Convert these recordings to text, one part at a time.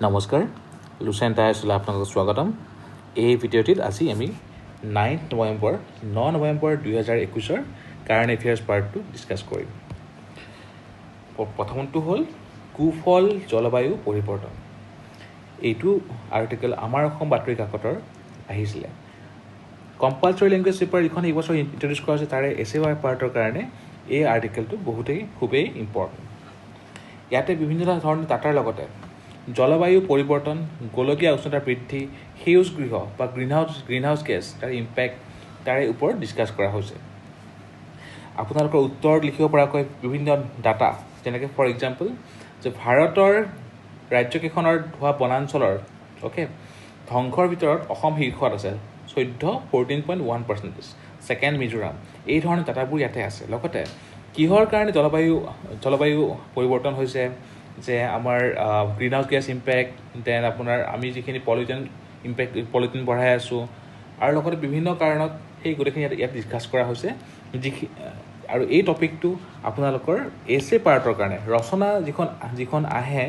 নমস্কাৰ লুচেন টায়াৰ্ছলৈ আপোনালোকক স্বাগতম এই ভিডিঅ'টিত আজি আমি 9 নৱেম্বৰ 2021 কাৰেণ্ট এফেয়াৰ্ছ পাৰ্টটো ডিছকাছ কৰিম প্ৰথমটো হ'ল কুফল জলবায়ু পৰিৱৰ্তন এইটো আৰ্টিকেল আমাৰ অসম বাতৰি কাকতৰ আহিছিলে কম্পালচৰি লেংগুৱেজ পেপাৰ এইখন এই বছৰ ইন্ট্ৰডিউচ কৰা হৈছে তাৰে এছএৱাই পাৰ্টৰ কাৰণে এই আৰ্টিকেলটো খুবেই ইম্পৰ্টেণ্ট ইয়াতে বিভিন্ন ধৰণৰ ডাটাৰ লগতে জলবায়ু পৰিৱৰ্তন গোলকীয় উষ্ণতা বৃদ্ধি সেউজ গৃহ বা গ্ৰীণহাউছ গেছ তাৰ ইম্পেক্ট তাৰে ওপৰত ডিছকাছ কৰা হৈছে আপোনালোকৰ উত্তৰ লিখিব পৰাকৈ বিভিন্ন ডাটা যেনেকৈ ফৰ এক্সাম্পল যে ভাৰতৰ ৰাজ্যকেইখনৰ হোৱা বনাঞ্চলৰ ধ্বংসৰ ভিতৰত অসম শীৰ্ষত আছে 14.1%, ছেকেণ্ড মিজোৰাম এই ধৰণৰ ডাটাবোৰ ইয়াতে আছে লগতে কিহৰ কাৰণে জলবায়ু পৰিৱৰ্তন হৈছে যে আমাৰ গ্ৰীণহাউছ গেছ ইম্পেক্ট দেন আপোনাৰ আমি যিখিনি পলিউশ্যন বঢ়াই আছোঁ আৰু লগতে বিভিন্ন কাৰণত সেই গোটেইখিনি ইয়াত ডিছকাছ কৰা হৈছে আৰু এই টপিকটো আপোনালোকৰ এছে পাৰ্টৰ কাৰণে ৰচনা যিখন আহে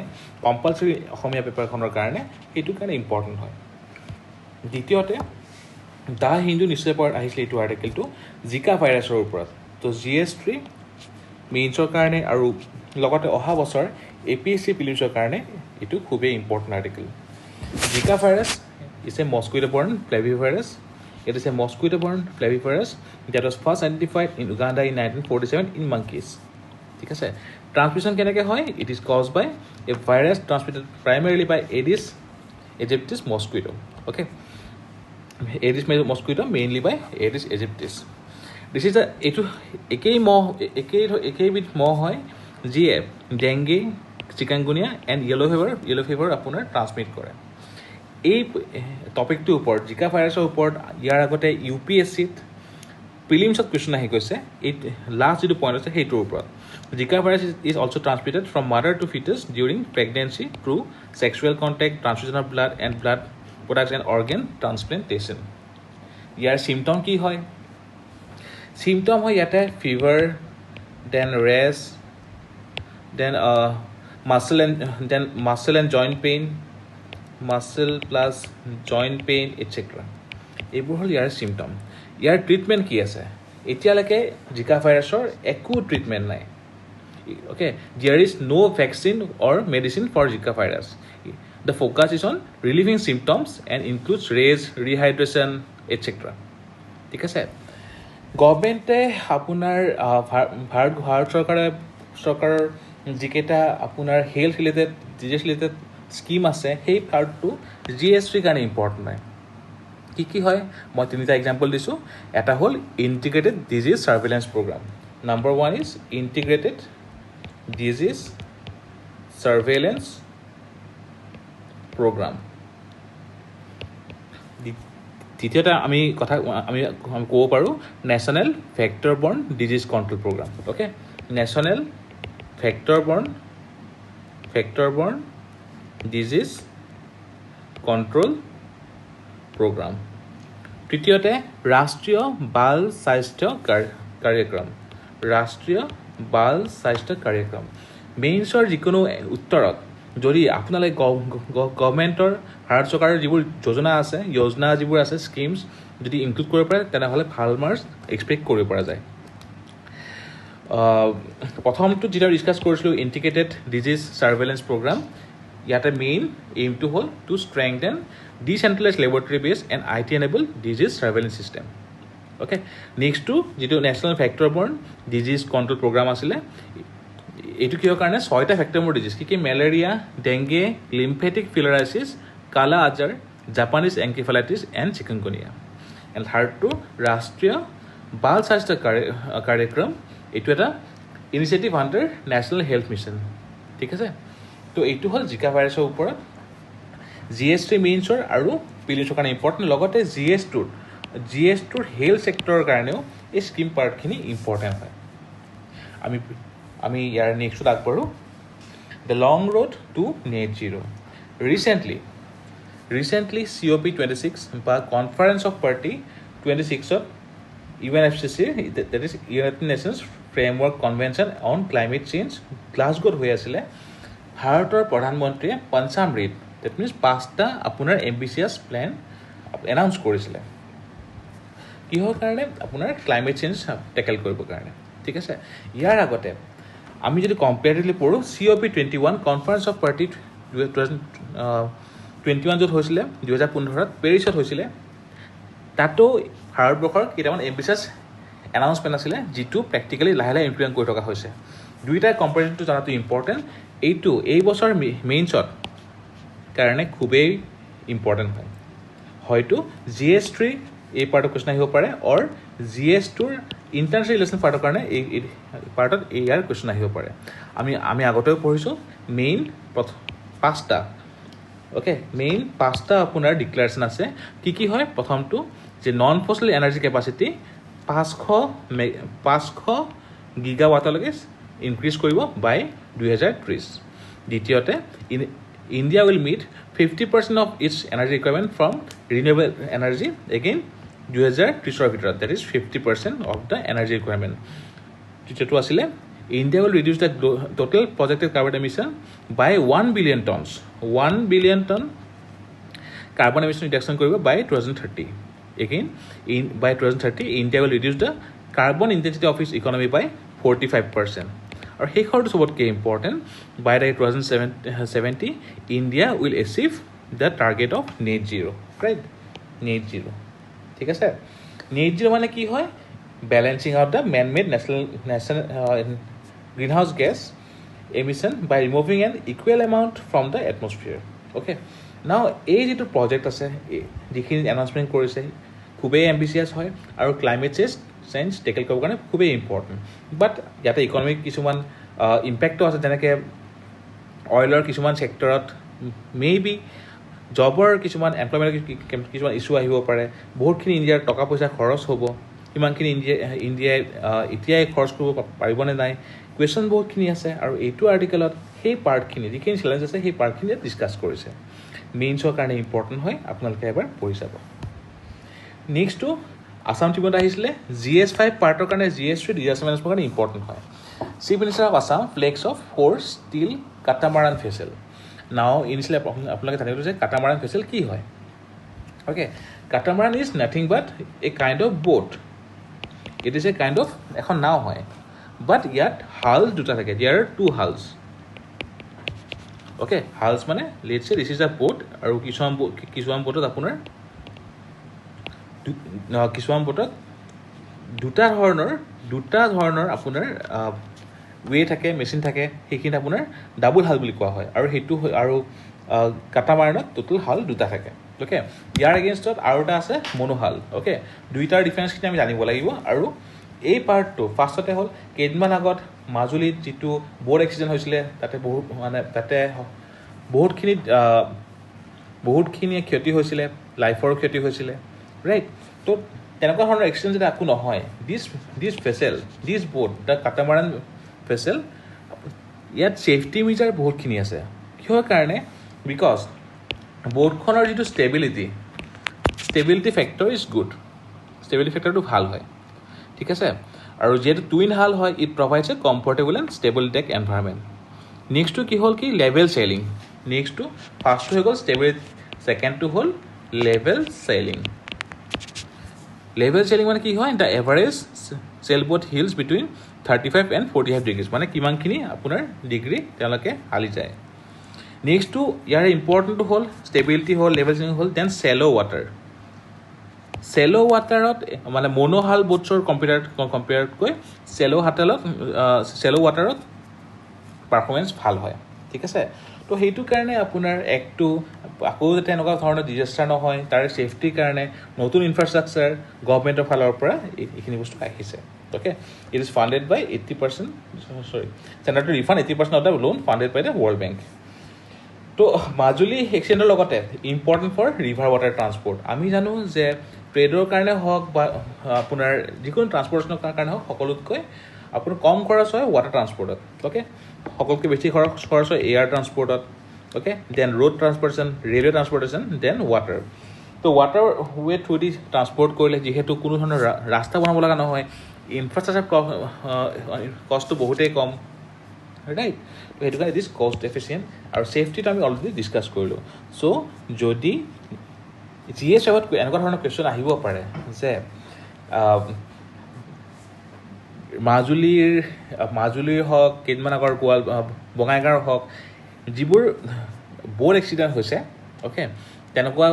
কম্পালচৰি অসমীয়া পেপাৰখনৰ কাৰণে সেইটো কাৰণে ইম্পৰ্টেণ্ট হয় দ্বিতীয়তে দ্য হিন্দু নিউজ পেপাৰত আহিছিলে এইটো আৰ্টিকেলটো জিকা ভাইৰাছৰ ওপৰত তো GS3 মেইনছৰ কাৰণে আৰু লগতে অহা বছৰ APSC প্ৰিলিমছৰ কাৰণে এইটো খুবেই important article Zika virus is a mosquito borne flavivirus It is a mosquito-borne flavivirus that was first identified in Uganda in 1947 in monkeys. ঠিক আছে ট্ৰান্সমিশ্যন কেনেকৈ হয় it is cause by a virus transmitted primarily by Aedes aegypti mosquito Aedes mosquito mainly by Aedes aegypti this is এইটো একেইবিধ মহ হয় যিয়ে dengue chikungunya and yellow fever আপোনাৰ ট্ৰান্সমিট কৰে এই টপিকটোৰ ওপৰত জিকা ভাইৰাছৰ ওপৰত ইয়াৰ আগতে UPSCত প্ৰিলিমছত কুৱেশ্যন আহি গৈছে এই লাষ্ট যিটো পইণ্ট আছে সেইটোৰ ওপৰত Zika virus is also' transmitted from mother to foetus during pregnancy through sexual contact transfusion of blood products and organ transplantation ইয়াৰ চিমটম কি হয় চিমটম হয় ইয়াতে fever then rash then muscle and joint pain muscle plus joint pain etcetera এইবোৰ হ'ল ইয়াৰ symptom ইয়াৰ treatment কি আছে এতিয়ালৈকে জিকা ভাইৰাছৰ একো ট্ৰিটমেণ্ট নাই there is no' vaccine or medicine for Zika virus the focus is on relieving symptoms and includes rest rehydration etcetera ঠিক আছে গভৰ্ণমেণ্টে আপোনাৰ ভাৰত চৰকাৰৰ যিকেইটা আপোনাৰ health related disease related scheme আছে সেই পাৰ্টটো GS3 কাৰণে ইম্পৰ্টেণ্ট হয় কি হয় মই তিনিটা এক্সাম্পল দিছোঁ এটা হ'ল integrated disease surveillance programme number 1 is integrated disease surveillance programme দ্বিতীয়টা আমি ক'ব পাৰোঁ national vector borne disease control programme national vector borne disease control programme তৃতীয়তে ৰাষ্ট্ৰীয় বাল স্বাস্থ্য কাৰ্যক্ৰম মেইনছৰ যিকোনো উত্তৰত যদি আপোনালোকে গভৰ্ণমেণ্টৰ ভাৰত চৰকাৰৰ যিবোৰ যোজনা যিবোৰ আছে স্কিমছ যদি ইনক্লুড কৰিব পাৰে তেনেহ'লে ভাল মাৰ্কছ এক্সপেক্ট কৰিব পৰা যায় প্ৰথমটো যেতিয়া ডিছকাছ কৰিছিলোঁ ইণ্টিগ্ৰেটেড ডিজিজ ছাৰ্ভেইলেঞ্চ প্ৰগ্ৰাম ইয়াতে মেইন এইমটো হ'ল to strengthen decentralise laboratory based and IT enable disease surveillance system নেক্সটটো যিটো national vector borne disease control programme আছিলে এইটো কিহৰ কাৰণে 6টা ভেক্টৰ বৰ্ন ডিজিজ কি malaria dengue lymphatic filariasis kala azar Japanese encephalitis and chikungunya and থাৰ্ডটো ৰাষ্ট্ৰীয় বাল স্বাস্থ্য কাৰ্যক্ৰম এইটো এটা initiative under national health mission ঠিক আছে তো এইটো হ'ল জিকা ভাইৰাছৰ ওপৰত GS3 মেইনছৰ আৰু প্ৰিলিমছৰ কাৰণে ইম্পৰ্টেণ্ট লগতে GS2ৰ হেল্থ ছেক্টৰৰ কাৰণেও এই স্কিম পাৰ্টখিনি ইম্পৰ্টেণ্ট হয় আমি ইয়াৰ নেক্সটত আগবাঢ়োঁ the long road to net zero' recently COP26 বা কনফাৰেন্স অফ পাৰ্টি 26ত UNFCC that is United Nations Framework Convention on Climate Change গ্লাছগোত হৈ আছিলে ভাৰতৰ প্ৰধানমন্ত্ৰীয়ে পঞ্চামৃত ডেট মিনছ 5টা আপোনাৰ এম্বিচিয়াছ প্লেন এনাউন্স কৰিছিলে কিহৰ কাৰণে আপোনাৰ ক্লাইমেট চেঞ্জ টেকেল কৰিবৰ কাৰণে ঠিক আছে ইয়াৰ আগতে আমি যদি কম্পেয়াৰিভলি পঢ়োঁ COP21 কনফাৰেন্স অফ পাৰ্টি 2021 য'ত হৈছিলে 2015 পেৰিছত হৈছিলে তাতো ভাৰতবৰ্ষৰ কেইটামান এম্বিচিয়াছ এনাউন্সমেণ্ট আছিলে যিটো প্ৰেক্টিকেলি লাহে লাহে ইমপ্লিমেণ্ট কৰি থকা হৈছে দুইটাৰ কম্পেৰিজনটো জনাটো ইম্পৰ্টেণ্ট এই বছৰ মেইনছত কাৰণে খুবেই ইম্পৰ্টেণ্ট হয় হয়তো GS3 এই পাৰ্টৰ কুৱেশ্যন আহিব পাৰে অৰ GS2ৰ ইণ্টাৰনেশ্যনেল ৰিলেশ্যন পাৰ্টৰ কাৰণে এই পাৰ্টত ইয়াৰ কুৱেশ্যন আহিব পাৰে আমি আগতেও পঢ়িছোঁ মেইন 5টা অ'কে মেইন 5টা আপোনাৰ ডিক্লেৰেশ্যন আছে কি হয় প্ৰথমটো যে নন ফসিল এনাৰ্জি কেপাচিটি 500 গিগাৱাটলৈকে ইনক্ৰিজ কৰিব বাই 2030 দ্বিতীয়তে India will meet 50% of its energy requirement from renewable energy again 2030 ভিতৰত that is 50% of the energy requirement তৃতীয়টো আছিলে India will reduce the total projected carbon emission by 1 billion tonnes 1 billion tonne carbon emission reduction কৰিব by 2030 again by 2030 India will reduce the carbon intensity of its economy by 45% और हेखरটো सबतকৈ important by the 2070 India will achieve the target of net zero right net zero ঠিক আছে net zero মানে কি হয় balancing out the man made national greenhouse gas emission by removing an equal amount from the atmosphere okay now এই যেটো project আছে যিখিনি announcement কৰিছে খুবেই এম্বিচিয়াছ হয় আৰু ক্লাইমেট চেঞ্জ টেকেল কৰিবৰ কাৰণে খুবেই ইম্পৰ্টেণ্ট বাট ইয়াতে ইকনমিক কিছুমান ইম্পেক্টো আছে যেনেকৈ অইলৰ কিছুমান ছেক্টৰত মেবি জবৰ কিছুমান এমপ্লয়মেণ্টৰ কিছুমান ইছ্যু আহিব পাৰে বহুতখিনি ইণ্ডিয়াৰ টকা পইচা খৰচ হ'ব ইমানখিনি ইণ্ডিয়াই এতিয়াই খৰচ কৰিব পাৰিবনে নাই কুৱেশ্যন বহুতখিনি আছে আৰু এইটো আৰ্টিকেলত সেই পাৰ্টখিনি যিখিনি চেলেঞ্জ আছে সেই পাৰ্টখিনি ডিছকাছ কৰিছে মেইনছৰ কাৰণে ইম্পৰ্টেণ্ট হয় আপোনালোকে এবাৰ পঢ়ি চাব নেক্সটটো আছাম ট্ৰিবিউনত আহিছিলে GS5 পাৰ্টৰ কাৰণে GS3 ডিজাষ্টাৰ মেনেজমেণ্টৰ কাৰণে ইম্পৰ্টেণ্ট হয় chief minister of Assam flags off 4 steel catamaran vessel now initially আপোনালোকে জানিব যে কাটামাৰান ভেছেল কি হয় okay catamaran is nothing but a kind of boat it is a kind of এখন নাও হয় বাট ইয়াত হাল দুটা থাকে there are 2 hulls okay hulls মানে লেটছ চে দিছ ইজ আ বোট আৰু কিছুমান বোটত আপোনাৰ দুটা ধৰণৰ আপোনাৰ ৱে থাকে মেচিন থাকে সেইখিনি আপোনাৰ ডাবল হাল বুলি কোৱা হয় আৰু সেইটো আৰু কাটামাৰানত টোটেল হাল দুটা থাকে অ'কে ইয়াৰ এগেইনষ্টত আৰু এটা আছে মনোহাল অ'কে দুইটাৰ ডিফাৰেঞ্চখিনি আমি জানিব লাগিব আৰু এই পাৰ্টটো ফাৰ্ষ্টতে হ'ল কেইদিনমান আগত মাজুলীত যিটো ব'ট এক্সিডেণ্ট হৈছিলে তাতে বহুতখিনি ক্ষতি হৈছিলে লাইফৰো ক্ষতি হৈছিলে ৰাইট তো তেনেকুৱা ধৰণৰ এক্সিডেণ্ট যদি একো নহয় this boat the catamaran vessel ইয়াত ছেফটি মেজাৰ বহুতখিনি আছে কিহৰ কাৰণে বিকজ ব'টখনৰ যিটো stability factor is good stability ফেক্টৰটো ভাল হয় ঠিক আছে আৰু যিহেতু টুইন হাল হয় it provides a comfortable and stable deck environment নেক্সটটো কি হ'ল কি লেভেল চেইলিং নেক্সটটো ফাৰ্ষ্টটো হৈ গ'ল ষ্টেবিলিটি ছেকেণ্ডটো হ'ল লেভেল চেইলিং মানে কি হয় the average sailboat heels between 35 and 45 degrees মানে কিমানখিনি আপোনাৰ ডিগ্ৰী তেওঁলোকে হালি যায় নেক্সটটো ইয়াৰ ইম্পৰ্টেণ্টটো হ'ল ষ্টেবিলিটি হ'ল লেভেল চেইলিং হ'ল দেন চেল' ৱাটাৰত মানে মনোহাল বোটছৰ কম্পেয়াৰতকৈ চেল' ৱাটাৰত পাৰফৰ্মেঞ্চ ভাল হয় ঠিক আছে তো সেইটো কাৰণে আপোনাৰ একটো আকৌ যাতে এনেকুৱা ধৰণৰ ডিজাষ্টাৰ নহয় তাৰ ছেফটিৰ কাৰণে নতুন ইনফ্ৰাষ্ট্ৰাকচাৰ গভৰ্ণমেণ্টৰ ফালৰ পৰা এইখিনি বস্তু আহিছে okay it is funded by 80% centre to refund 80% of the loan funded by the World Bank তো মাজুলী এক্সিডেণ্টৰ লগতে important for river water transport আমি জানো যে ট্ৰেডৰ কাৰণে হওক বা আপোনাৰ যিকোনো ট্ৰান্সপৰ্টেশ্যনৰ কাৰণে হওক সকলোতকৈ আপোনাৰ কম খৰচ হয় ৱাটাৰ ট্ৰান্সপৰ্টত অ'কে সকলোতকৈ বেছি খৰচ হয় এয়াৰ ট্ৰান্সপৰ্টত okay then road transportation railway transportation then water তো waterway through the transport কৰিলে যিহেতু কোনো ধৰণৰ ৰাস্তা বনাব লগা নহয় ইনফ্ৰাষ্ট্ৰাকচাৰ কষ্টটো বহুতেই কম ৰাইট তো সেইটো কাৰণে ইট ইজ কষ্ট এফিচিয়েণ্ট আৰু ছেফটিটো আমি অলৰেডি ডিছকাছ কৰিলোঁ চ' যদি GS আগত এনেকুৱা ধৰণৰ কুৱেশ্যন আহিব পাৰে যে মাজুলীৰ হওক কেইদিনমান আগৰ বঙাইগাঁৱৰ হওক যিবোৰ ব'ৰ্ড এক্সিডেণ্ট হৈছে অ'কে তেনেকুৱা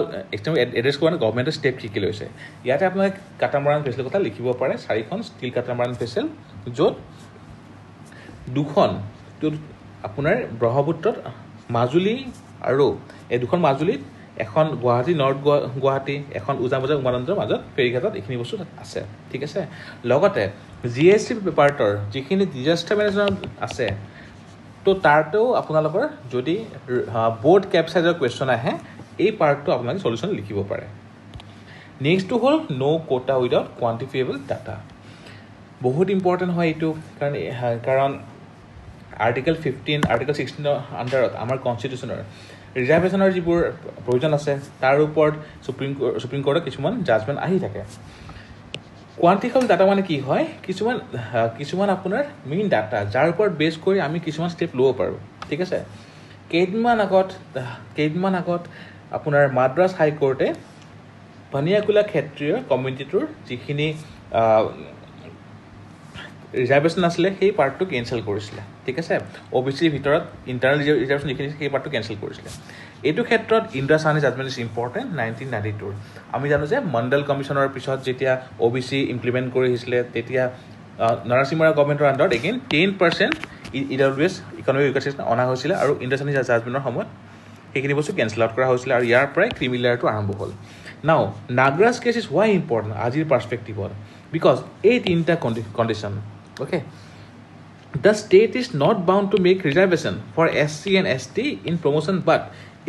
এড্ৰেছ কৰা গভৰ্ণমেণ্টে ষ্টেপ কি কি লৈছে ইয়াতে আপোনালোকে কাটামাৰান ভেচেলৰ কথা লিখিব পাৰে 4খন ষ্টিল কাটামাৰান ভেচেল য'ত 2খন আপোনাৰ ব্ৰহ্মপুত্ৰত মাজুলী আৰু এই 2খন মাজুলীত এখন গুৱাহাটী নৰ্থ গুৱাহাটী এখন উজান বজাৰ উমানন্দৰ মাজত ফেৰীঘাটত এইখিনি বস্তু আছে ঠিক আছে লগতে GST পেপাৰটোৰ যিখিনি ডিজাষ্টাৰ মেনেজমেণ্ট আছে তো তাৰতেও আপোনালোকৰ যদি ব'ৰ্ড কেপচাইজৰ কুৱেশ্যন আহে এই পাৰ্টটো আপোনালোকে সলিউশ্যন লিখিব পাৰে নেক্সটটো হ'ল নো কোটা উইদাউট কোৱান্টিফিয়েবল ডাটা বহুত ইম্পৰ্টেণ্ট হয় এইটো কাৰণ আৰ্টিকেল 15 আৰ্টিকেল 16ৰ আণ্ডাৰত আমাৰ কনষ্টিটিউশ্যনৰ ৰিজাৰ্ভেশ্যনৰ যিবোৰ প্ৰয়োজন আছে তাৰ ওপৰত সুপ্ৰিম কোৰ্টৰ কিছুমান জাজমেণ্ট আহি থাকে কোৱান্টিফিয়েবল ডাটা মানে কি হয় কিছুমান আপোনাৰ মেইন ডাটা যাৰ ওপৰত বেছ কৰি আমি কিছুমান ষ্টেপ ল'ব পাৰোঁ ঠিক আছে কেইদিনমান আগত আপোনাৰ মাদ্ৰাছ হাইকোৰ্টে পানীয়াকুলা ক্ষেত্ৰীয় কমিউনিটিটোৰ যিখিনি ৰিজাৰ্ভেশ্যন আছিলে সেই পাৰ্টটো কেঞ্চেল কৰিছিলে ঠিক আছে OBCৰ ভিতৰত ইণ্টাৰনেল ৰিজাৰ্ভেশ্যন যিখিনি সেই পাৰ্টটো কেঞ্চেল কৰিছিলে এইটো ক্ষেত্ৰত Indra Sahani judgement is important 1992 আমি জানো যে মণ্ডল কমিশ্যনৰ পিছত যেতিয়া OBC ইমপ্লিমেণ্ট কৰি আহিছিলে তেতিয়া নৰসিংহ গভৰ্ণমেণ্টৰ আণ্ডাৰত এগেইন 10% EWS ইকনমিক ৰিকনষ্ট্ৰাকশ্যন অনা হৈছিলে আৰু ইন্দ্ৰা চাহানী জাজমেণ্টৰ সময়ত সেইখিনি বস্তু কেঞ্চেল আউট কৰা হৈছিলে আৰু ইয়াৰ পৰাই ক্ৰিমি লেয়াৰটো আৰম্ভ হ'ল now Nagaraj case is why important আজিৰ পাৰ্চপেক্টিভত বিকজ এই তিনিটা condition okay the state is not bound to make reservation for SC and ST in promotion but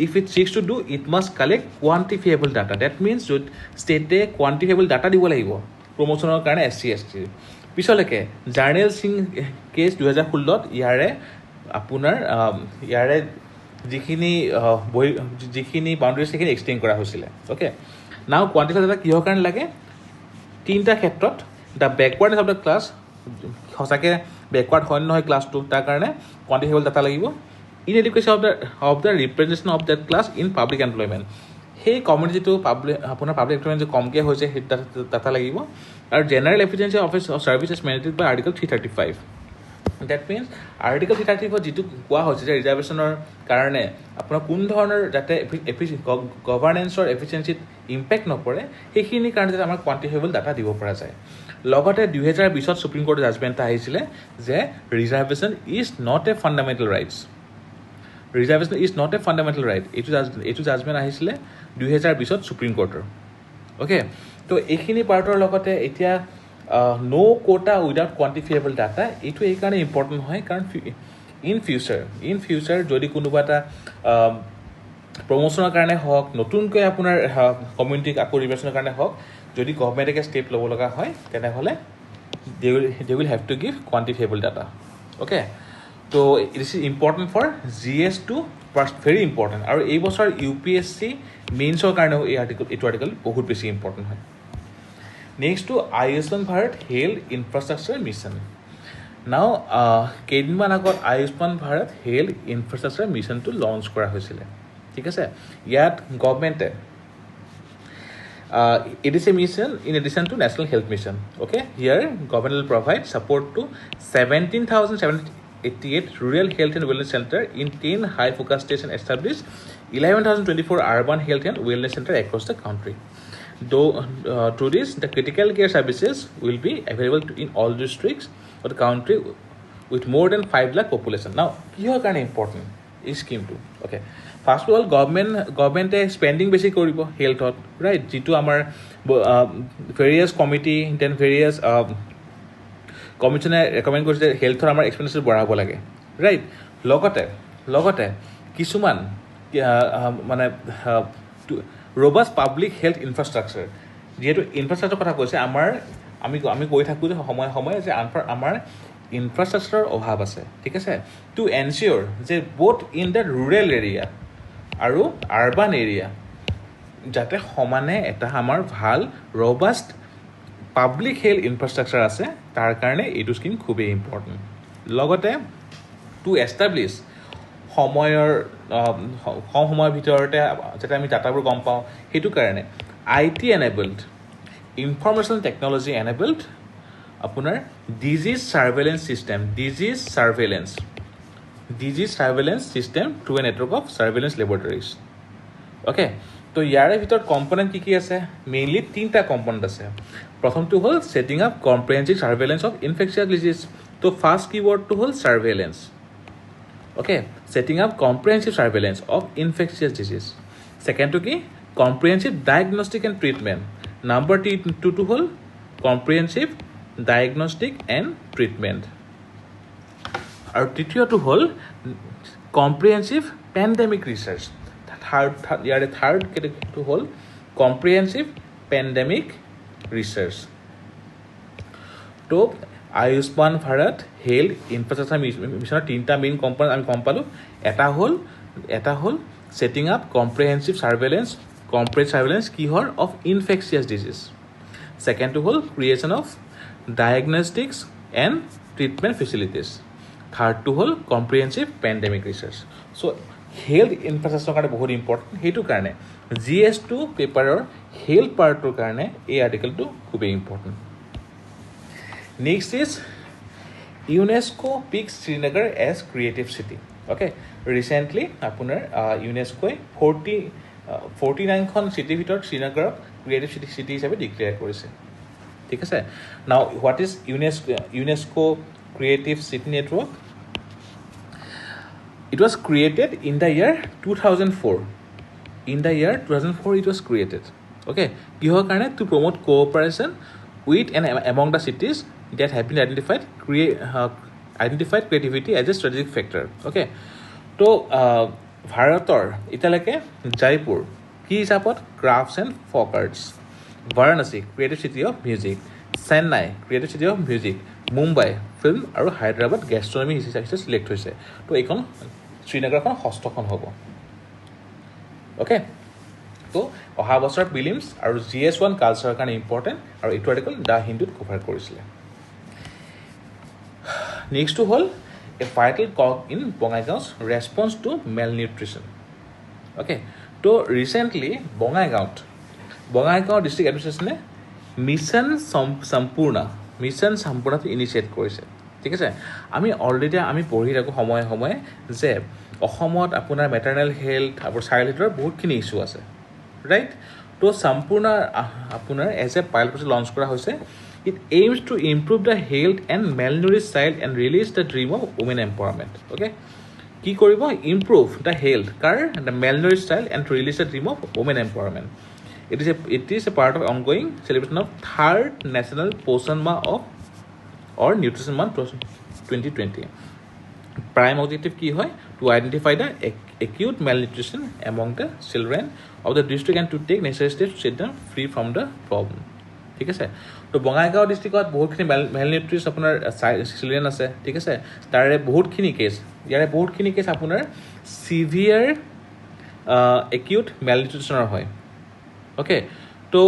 if it seeks to do it must collect quantifiable data that means that state quantifiable data দিব লাগিব promotionৰ কাৰণে SC ST পিছলৈকে journal Singh cash 2016ত ইয়াৰে যিখিনি boundary সেইখিনি extend কৰা হৈছিলে okay নাও কোৱান্টিফাইড ডাটা কিহৰ কাৰণে লাগে তিনিটা ক্ষেত্ৰত the backwardness of the class সঁচাকৈ বেকৱাৰ্ড হয় নহয় ক্লাছটো তাৰ কাৰণে কোৱান্টিফাইবল ডাটা লাগিব inadequacy of the representation of that class in public employment সেই কমিউনিটিটো আপোনাৰ পাব্লিক এমপ্লয়মেণ্ট যে কমকৈ হৈছে সেই ডাটা লাগিব আৰু general efficiency office of services managed by article 335 that means article 335 যিটো কোৱা হৈছে যে ৰিজাৰ্ভেশ্যনৰ কাৰণে আপোনাৰ কোন ধৰণৰ যাতে গভাৰ্নেন্সৰ এফিচিয়েঞ্চিত ইম্পেক্ট নপৰে সেইখিনিৰ কাৰণে যাতে আমাৰ কোৱান্টিফাইবল ডাটা দিব পৰা যায় লগতে 2020ত সুপ্ৰিম কোৰ্টৰ জাজমেণ্ট আহিছিলে যে reservation is not a fundamental rights এইটো জাজমেণ্ট আহিছিলে 2020ত সুপ্ৰিম কোৰ্টৰ অ'কে তো এইখিনি পাৰ্টৰ লগতে এতিয়া নো কোটা উইদাউট কোৱান্টিফিয়েবল ডাটা এইটো এইকাৰণে ইম্পৰ্টেণ্ট হয় কাৰণ ইন ফিউচাৰ যদি কোনোবা এটা প্ৰমোশ্যনৰ কাৰণে হওক নতুনকৈ আপোনাৰ কমিউনিটিক আকৌ ৰিভাৰ্চনৰ কাৰণে হওক যদি গভৰ্ণমেণ্টে ষ্টেপ ল'ব লগা হয় তেনেহ'লে they will have to give quantifiable data okay তো this is important for GS two very important আৰু এই বছৰ UPSC মেইনছৰ কাৰণেও এইটো আৰ্টিকল বহুত বেছি ইম্পৰ্টেণ্ট হয় নেক্সটটো Ayushman Bharat health infrastructure mission now কেইদিনমান আগত আয়ুষ্মান ভাৰত হেল্থ ইনফ্ৰাষ্ট্ৰাকচাৰ মিছনটো লঞ্চ কৰা হৈছিলে ঠিক আছে ইয়াত গভৰ্ণমেণ্টে it is a mission in addition to National Health Mission. Okay, here government will provide support to 17,788 rural health and wellness center in 10 high focus states and establish 11,024 urban health and wellness center across the country. Though through this, the critical care services will be available in all districts of the country with more than 5 lakh population. Now, here kind of important is scheme too. Okay. First of all, government spending বেছি কৰিব হেল্থত right যিটো আমাৰ various committee then various কমিশ্যনে recommend কৰিছে যে হেল্থৰ আমাৰ expenditure বঢ়াব লাগে ৰাইট লগতে কিছুমান মানে ৰবাষ্ট পাব্লিক হেল্থ ইনফ্ৰাষ্ট্ৰাকচাৰ যিহেতু ইনফ্ৰাষ্ট্ৰাকচাৰ কথা কৈছে আমি কৈ থাকোঁ যে সময়ে যে আমাৰ ইনফ্ৰাষ্ট্ৰাকচাৰৰ অভাৱ আছে ঠিক আছে টু এনচিয়'ৰ যে both in the rural area আৰু আৰ্বান এৰিয়া যাতে সমানে এটা আমাৰ ভাল ৰবাষ্ট পাব্লিক হেল্থ ইনফ্ৰাষ্ট্ৰাকচাৰ আছে তাৰ কাৰণে এইটো স্কিম খুবেই ইম্পৰ্টেণ্ট লগতে টু এষ্টাব্লিছ সময়ৰ কম সময়ৰ ভিতৰতে যাতে আমি ডাটাবোৰ গম পাওঁ সেইটো কাৰণে IT enabled information technology enabled আপোনাৰ disease surveillance system through a network of surveillance laboratories okay তো ইয়াৰে ভিতৰত কম্পনেণ্ট কি আছে মেইনলি 3টা কম্পনেণ্ট আছে প্ৰথমটো হ'ল setting up comprehensive surveillance of infectious disease তো ফাৰ্ষ্ট কিৱৰ্ডটো হ'ল surveillance okay setting up comprehensive surveillance of infectious disease ছেকেণ্ডটো কি comprehensive diagnostic and treatment number টুটো হ'ল কম্প্ৰিহেনচিভ ডায়েগনষ্টিক এণ্ড ট্ৰিটমেণ্ট আৰু তৃতীয়টো হ'ল কম্প্ৰিহেনচিভ পেণ্ডেমিক ৰিচাৰ্চ ইয়াৰে থাৰ্ড কেটেগৰীটো হ'ল কম্প্ৰিহেনচিভ পেণ্ডেমিক ৰিচাৰ্চ তো আয়ুষ্মান ভাৰত হেল্থ ইনফ্ৰাষ্ট্ৰাকচাৰ মিছনৰ 3টা মেইন কম্পনেণ্ট আমি গম পালোঁ এটা হ'ল ছেটিং আপ কম্প্ৰিহেনচিভ সাৰ্ভেইলেন্স কিহৰ অফ ইনফেকচিয়াছ ডিজিজ ছেকেণ্ডটো হ'ল creation of diagnostics and treatment facilities থাৰ্ডটো হ'ল comprehensive pandemic research so' health ইনফ্ৰাষ্ট্ৰাকচাৰৰ কাৰণে বহুত ইম্পৰ্টেণ্ট সেইটো কাৰণে GS2 পেপাৰৰ হেল্থ পাৰ্টটোৰ কাৰণে এই আৰ্টিকেলটো খুবেই important next is UNESCO picks Srinagar as creative city okay recently আপোনাৰ ইউনেস্কোই 49খন চিটিৰ ভিতৰত শ্ৰীনগৰক ক্ৰিয়েটিভ চিটি হিচাপে ডিক্লেয়াৰ কৰিছে ঠিক আছে now what is UNESCO creative city network It was created in the year 2004. In the year 2004, it was created. Okay. কিহৰ কাৰণে to promote cooperation with and among the cities that have been identified creativity as a strategic factor. Okay. তো ভাৰতৰ এতিয়ালৈকে জয়পুৰ কি হিচাপত crafts and folk arts Varanasi creative city of music Chennai creative city of music Mumbai film আৰু হায়দৰাবাদ গেষ্ট্ৰনমি হিচাপে select হৈছে তো এইখন শ্ৰীনগৰখন ষষ্ঠখন হ'ব অ'কে তো অহা বছৰ প্ৰিলিমছ আৰু GS1 কালচাৰৰ কাৰণে ইম্পৰ্টেণ্ট আৰু এইটো আৰ্টিকল দ্য হিন্দুত কভাৰ কৰিছিলে নেক্সটটো হ'ল a vital cog in Bongaigaon's response to malnutrition okay তো ৰিচেণ্টলি বঙাইগাঁও ডিষ্ট্ৰিক্ট এডমিনিষ্ট্ৰেশ্যনে মিছন সম্পূৰ্ণটো ইনিচিয়েট কৰিছে ঠিক আছে আমি অলৰেডি আমি পঢ়ি থাকোঁ সময়ে সময়ে যে অসমত আপোনাৰ মেটাৰনেল হেল্থ আৰু চাইল্ড হেল্থৰ বহুতখিনি ইছ্যু আছে ৰাইট তো সম্পূৰ্ণ আপোনাৰ as a pilot project launch কৰা হৈছে it aims to improve the health and malnourished child and realise the dream of women empowerment okay কি কৰিব improve the health the malnourished child and realise the dream of women empowerment It is a part of ongoing celebration of 3rd National Poshan Maah or Nutrition Month 2020. Prime objective কি হয় to identify the acute malnutrition among the children of the district and to take necessary steps to set them free from the problem. ঠিক আছে তো বঙাইগাঁও ডিষ্ট্ৰিক্টত বহুতখিনি মেলনিউট্ৰিছ আপোনাৰ children আছে ঠিক আছে তাৰে বহুতখিনি কেছ আপোনাৰ চিভিয়াৰ একিউট মেলনিউট্ৰিশ্যনৰ হয় অ'কে তো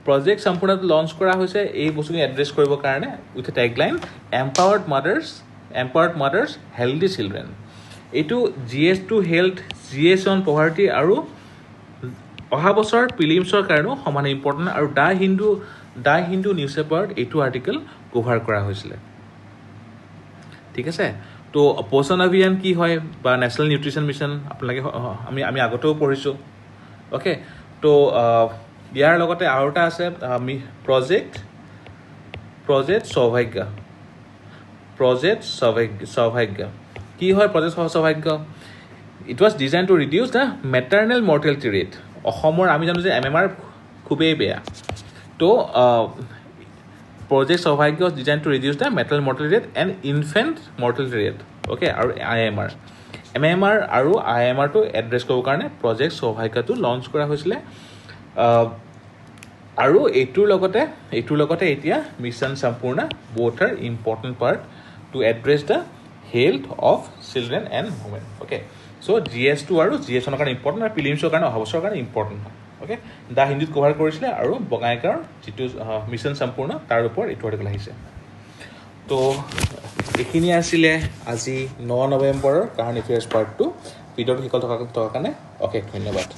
প্ৰজেক্ট সম্পূৰ্ণটো লঞ্চ কৰা হৈছে এই বস্তুখিনি এড্ৰেছ কৰিবৰ কাৰণে with a tagline empowered mothers healthy children এইটো GS2 হেল্থ GS1 পভাৰ্টি আৰু অহা বছৰ প্ৰিলিমছৰ কাৰণেও সমানে ইম্পৰ্টেণ্ট আৰু দ্য হিন্দু নিউজ পেপাৰত এইটো আৰ্টিকেল কভাৰ কৰা হৈছিলে ঠিক আছে তো পোষণ অভিযান কি হয় বা নেশ্যনেল নিউট্ৰিশ্যন মিছন আপোনালোকে আমি আগতেও পঢ়িছোঁ অ'কে তো ইয়াৰ লগতে আৰু এটা আছে প্ৰজেক্ট সৌভাগ্য কি হয় project Saubhagya it was design to reduce the maternal mortality rate অসমৰ আমি জানো যে MMR খুবেই বেয়া তো project Saubhagya design to reduce the maternal mortality rate and infant mortality rate okay আৰু MMR আৰু IMRটো এড্ৰেছ কৰিবৰ কাৰণে প্ৰজেক্ট সৌভাগ্যটো লঞ্চ কৰা হৈছিলে আৰু এইটোৰ লগতে এতিয়া mission Sampoorna both are important part to address the health of children and women okay so' GS2 আৰু GS1ৰ কাৰণে ইম্পৰ্টেণ্ট আৰু প্ৰিলিমছৰ কাৰণে অহা বছৰৰ কাৰণে ইম্পৰ্টেণ্ট হয় অ'কে দ্য হিন্দীত কভাৰ কৰিছিলে আৰু বঙাইগাঁৱৰ যিটো মিছন সম্পূৰ্ণ তাৰ ওপৰত এইটো আৰ্টিকেল আহিছে তো এইখিনি আছিলে আজি 9 নৱেম্বৰৰ কাৰেণ্ট এফেয়াৰ্ছ পাৰ্ট 2 ভিডিঅ'টো শিকল থকাৰ কাৰণে অশেষ ধন্যবাদ